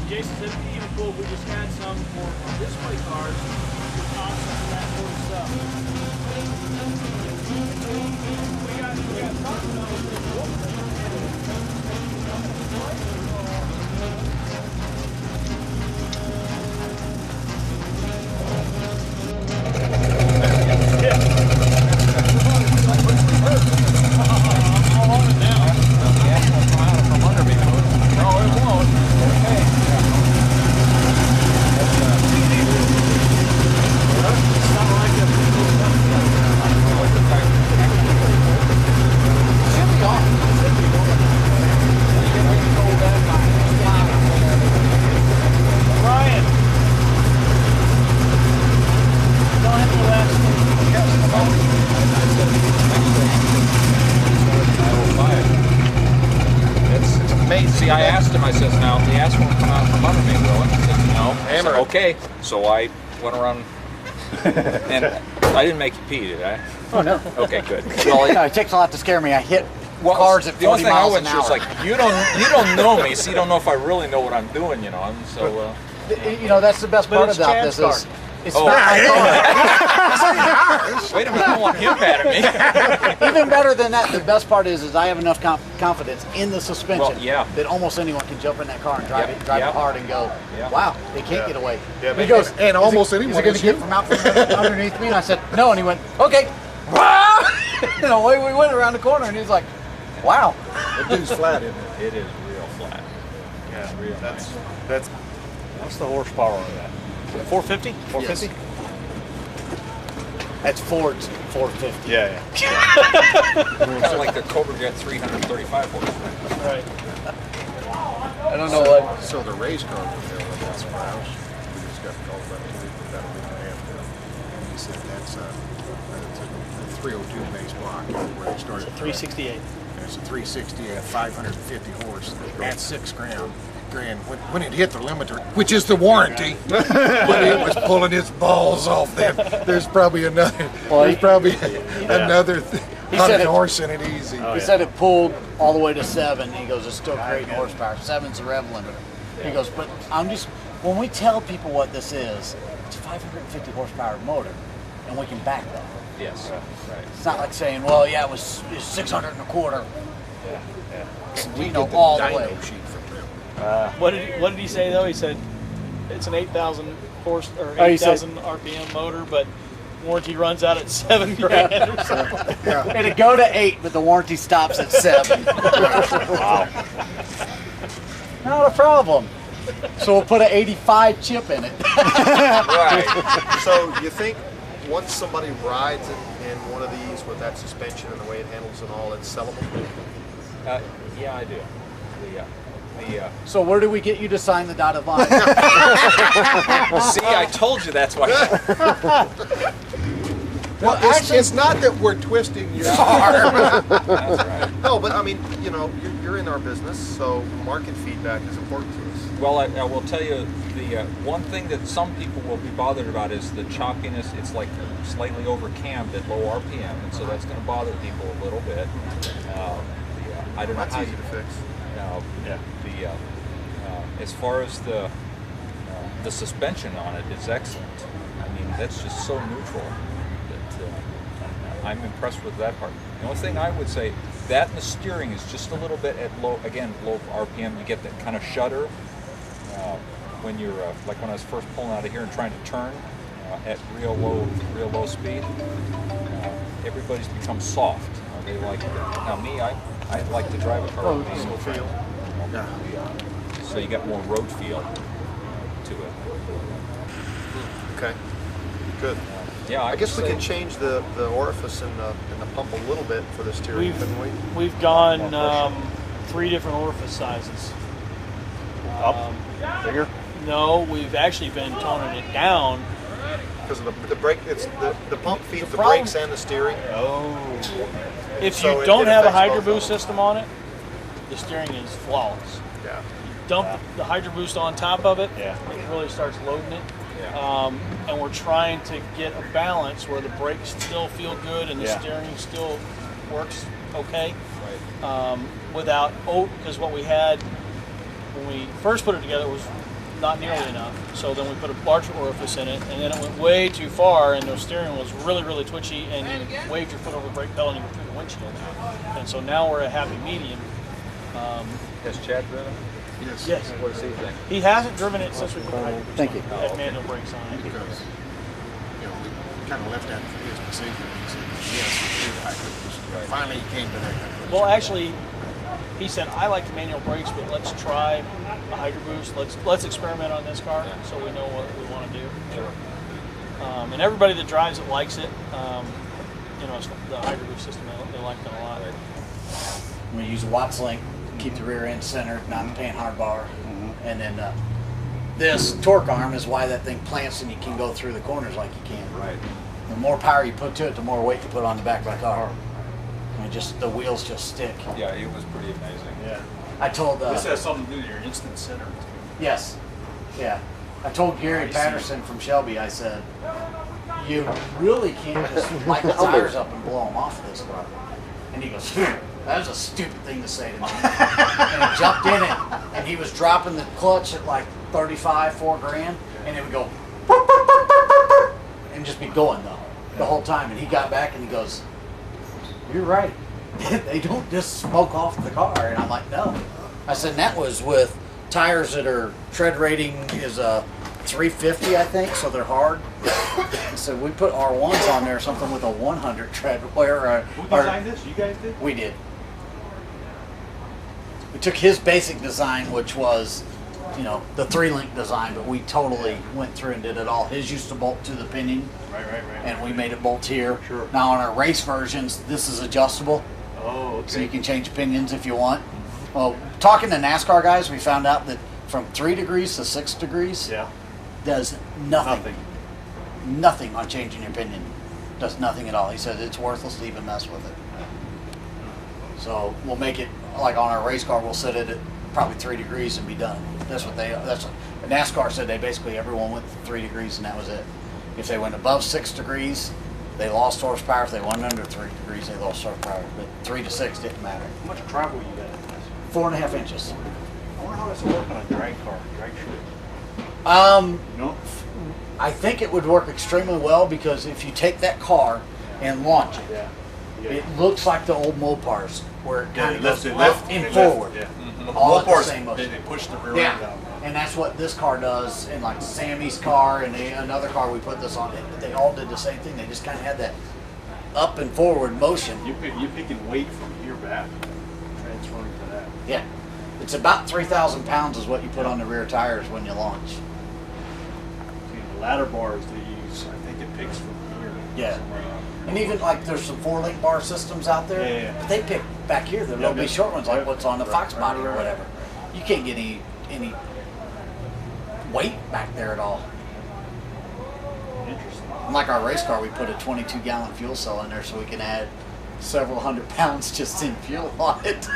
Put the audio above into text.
Jason said it'd be even cool if we just had some for display cars with concepts and that sort of stuff. We got talked about See, I asked him, I says, now, if the ass won't come out from under me, will it? He said, no. I said, okay. So I went around, and I didn't make you pee, did I? Oh, no. Okay, good. Well, it takes a lot to scare me. I hit cars at 40 miles an hour. The only thing I went through is like, you don't know me, so you don't know if I really know what I'm doing, you know. And so, you know, that's the best part about this is it's not my car. Wait a minute, I don't want him mad at me. Even better than that, the best part is I have enough confidence in the suspension that almost anyone can jump in that car and drive it hard and go, wow, they can't get away. Yeah, he goes, and almost anyone is it going to get from out from underneath me? And I said, no. And he went, okay. And away we went around the corner, and he's like, wow. That thing's flat, isn't it? It is real flat. Yeah, real that's what's the horsepower on that? 450? 450? Yes. That's Ford's 450. Yeah. Kind of like the Cobra Jet 335 horsepower. Right. I don't know what. So the race car was there when that's Roush. We just got called up to about a week and a half ago. And he said that's a 302 base block where they started. 368. It's a 360 at 550 horse at $6 grand. When it hit the limiter, which is the warranty, when it was pulling its balls off, then there's probably another. Another 100 horse in it easy. He said it pulled all the way to 7. He goes, it's still creating horsepower. 7's the rev limiter. He goes, but when we tell people what this is, it's a 550 horsepower motor, and we can back that. Yes. Right. It's not like saying, well, yeah, it was 600 and a quarter. Yeah. We know all the way. Sheet from them. What did he say though? He said it's an 8,000 horse or 8,000 RPM motor, but warranty runs out at 7 grand or something. Yeah. It'd go to 8, but the warranty stops at 7. Wow. Not a problem. So we'll put an 85 chip in it. Right. So you think once somebody rides in one of these with that suspension and the way it handles and all, it's sellable? Yeah, I do. So where do we get you to sign the dotted line? See, I told you that's why. Well, actually, it's not that we're twisting your arm. That's right. No, but I mean, you know, you're in our business, so market feedback is important to us. Well, I will tell you, the one thing that some people will be bothered about is the choppiness. It's like slightly over cammed at low RPM, and so that's going to bother people a little bit. I don't know That's how easy to fix. As far as the suspension on it is excellent. I mean, that's just so neutral that I'm impressed with that part. The only thing I would say, that and the steering is just a little bit at low RPM. You get that kind of shudder when you're like when I was first pulling out of here and trying to turn at real low speed. Everybody's become soft. They like now me, I like to drive a car with diesel feel. So you got more road feel to it. Okay, good. Yeah, I guess we can change the orifice in the pump a little bit for the steering, couldn't we? We've gone 3 different orifice sizes. Up? Bigger? No, we've actually been toning it down. Because of the brake, it's the pump feeds the brakes and the steering. Oh. If you don't have a Hydro Boost system on it, the steering is flawless. Yeah. You dump the Hydro Boost on top of it, it really starts loading it. Yeah. And we're trying to get a balance where the brakes still feel good and the steering still works okay. Right. Because what we had when we first put it together was not nearly enough. So then we put a larger orifice in it, and then it went way too far, and the steering was really, really twitchy, and you waved your foot over the brake pedal and you were through the windshield. And so now we're a happy medium. Has Chad driven? Yes. What does he think? He hasn't driven it since we put hydro boost Thank you. on it, had manual brakes on it. Because, we kind of left that for his decision. He said, yes, we do the hydro boost. Finally, he came to that conclusion. Well, actually, he said, I like the manual brakes, but let's try a hydro boost. Let's experiment on this car so we know what we want to do. Sure. And everybody that drives it likes it. It's the hydro boost system, they like it a lot. We use a Watts link, keep the rear end centered, not paying hard bar. And then this torque arm is why that thing plants and you can go through the corners like you can. Right. The more power you put to it, the more weight you put on the back of the car. I mean, the wheels just stick. Yeah, it was pretty amazing. Yeah. I told This has something to do with your instant center. yes, yeah. I told Gary Patterson from Shelby. I said, you really can't just light the tires up and blow them off this car. And he goes, that was a stupid thing to say to me. And he jumped in it, and he was dropping the clutch at like 35, $4,000, and it would go and just be going though the whole time. And he got back and he goes, you're right. They don't just smoke off the car. And I'm like, no. I said, and that was with tires that are tread rating is a 350, I think, so they're hard. So we put R1s on there, something with a 100 tread. Who designed this? You guys did? We did. We took his basic design, which was, the 3-link design, but we totally went through and did it all. His used to bolt to the pinion, Right. and we made it bolt here. Sure. Now on our race versions, this is adjustable, Oh, okay. so you can change pinions if you want. Well, talking to NASCAR guys, we found out that from 3 degrees to 6 degrees Yeah. does nothing. Nothing on changing your pinion. Does nothing at all. He said it's worthless to even mess with it. So we'll make it like on our race car. We'll set it at probably 3 degrees and be done. That's what NASCAR said. They basically everyone went 3 degrees and that was it. If they went above 6 degrees, they lost horsepower. If they went under 3 degrees, they lost horsepower. But 3 to 6 didn't matter. How much travel you got in this? 4.5 inches. I wonder how this will work on a drag car, drag strip. No? I think it would work extremely well because if you take that car and launch it, Yeah. it looks like the old Mopars where it kind of goes They left and they forward. Yeah. All at the Mopars, same motion. They push the rear Yeah, end down. and that's what this car does. And like Sammy's car and another car we put this on, they all did the same thing. They just kind of had that up and forward motion. You're picking weight from here back, transferring to that. Yeah, it's about 3,000 pounds is what you put on the rear tires when you launch. See, the ladder bars they use, I think it picks from here. Yeah. somewhere. And even like there's some 4-link bar systems out there, Yeah. but they pick back here the little bitty short ones like what's on the Fox body or whatever. You can't get any weight back there at all. Interesting. Like our race car, we put a 22-gallon fuel cell in there so we can add several hundred pounds just in fuel on it.